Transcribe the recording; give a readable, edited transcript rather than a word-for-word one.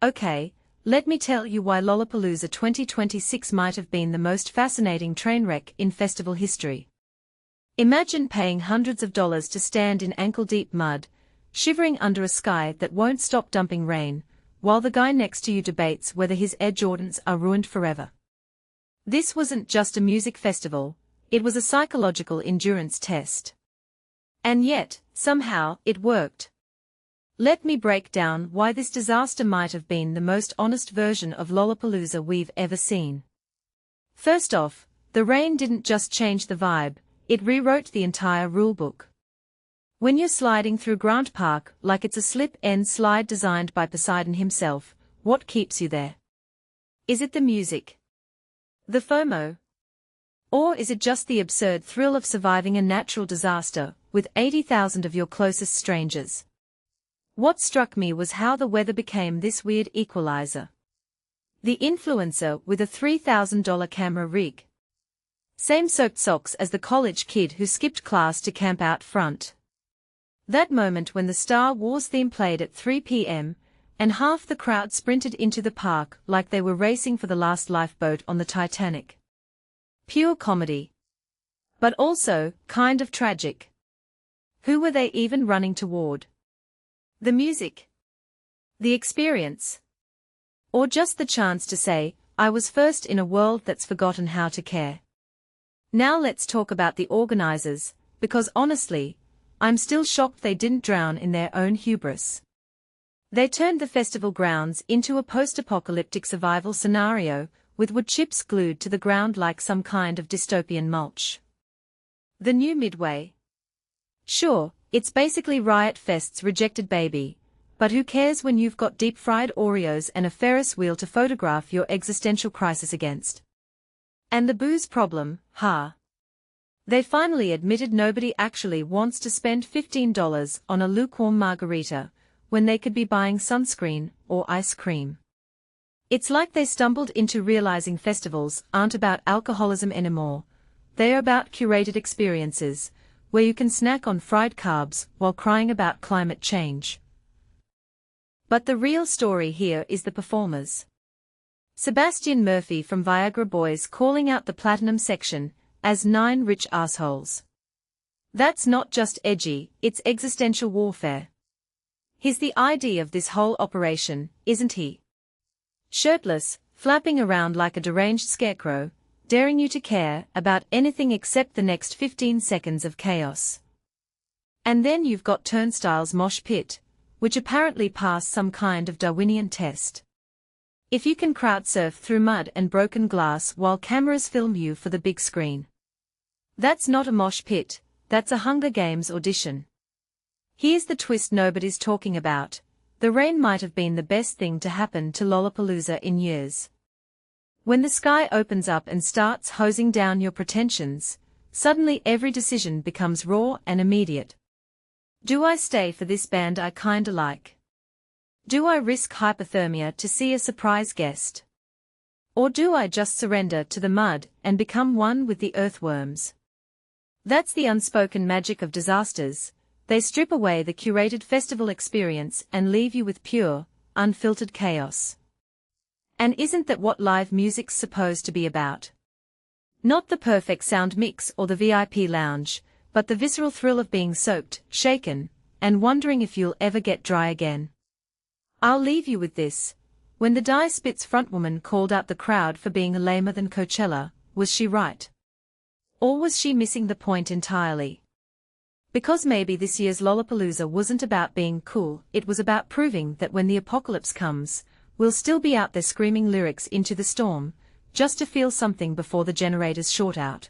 Okay, let me tell you why Lollapalooza 2026 might have been the most fascinating train wreck in festival history. Imagine paying hundreds of dollars to stand in ankle-deep mud, shivering under a sky that won't stop dumping rain, while the guy next to you debates whether his Air Jordans are ruined forever. This wasn't just a music festival, it was a psychological endurance test. And yet, somehow, it worked. Let me break down why this disaster might have been the most honest version of Lollapalooza we've ever seen. First off, the rain didn't just change the vibe, it rewrote the entire rulebook. When you're sliding through Grant Park like it's a slip-end slide designed by Poseidon himself, what keeps you there? Is it the music? The FOMO? Or is it just the absurd thrill of surviving a natural disaster with 80,000 of your closest strangers? What struck me was how the weather became this weird equalizer. The influencer with a $3,000 camera rig. Same soaked socks as the college kid who skipped class to camp out front. That moment when the Star Wars theme played at 3 p.m., and half the crowd sprinted into the park like they were racing for the last lifeboat on the Titanic. Pure comedy. But also, kind of tragic. Who were they even running toward? The music? The experience? Or just the chance to say, I was first in a world that's forgotten how to care? Now let's talk about the organizers, because honestly, I'm still shocked they didn't drown in their own hubris. They turned the festival grounds into a post-apocalyptic survival scenario, with wood chips glued to the ground like some kind of dystopian mulch. The new Midway. Sure, it's basically Riot Fest's rejected baby, but who cares when you've got deep-fried Oreos and a Ferris wheel to photograph your existential crisis against? And the booze problem, They finally admitted nobody actually wants to spend $15 on a lukewarm margarita, when they could be buying sunscreen or ice cream. It's like they stumbled into realizing festivals aren't about alcoholism anymore, they're about curated experiences, where you can snack on fried carbs while crying about climate change. But the real story here is the performers. Sebastian Murphy from Viagra Boys calling out the platinum section as 9 rich assholes. That's not just edgy, it's existential warfare. He's the idea of this whole operation, isn't he? Shirtless, flapping around like a deranged scarecrow, daring you to care about anything except the next 15 seconds of chaos. And then you've got Turnstile's mosh pit, which apparently passed some kind of Darwinian test. If you can crowd surf through mud and broken glass while cameras film you for the big screen. That's not a mosh pit, that's a Hunger Games audition. Here's the twist nobody's talking about. The rain might have been the best thing to happen to Lollapalooza in years. When the sky opens up and starts hosing down your pretensions, suddenly every decision becomes raw and immediate. Do I stay for this band I kinda like? Do I risk hypothermia to see a surprise guest? Or do I just surrender to the mud and become one with the earthworms? That's the unspoken magic of disasters. They strip away the curated festival experience and leave you with pure, unfiltered chaos. And isn't that what live music's supposed to be about? Not the perfect sound mix or the VIP lounge, but the visceral thrill of being soaked, shaken, and wondering if you'll ever get dry again. I'll leave you with this. When the Die Spitz frontwoman called out the crowd for being lamer than Coachella, was she right? Or was she missing the point entirely? Because maybe this year's Lollapalooza wasn't about being cool, it was about proving that when the apocalypse comes, we'll still be out there screaming lyrics into the storm, just to feel something before the generators short out.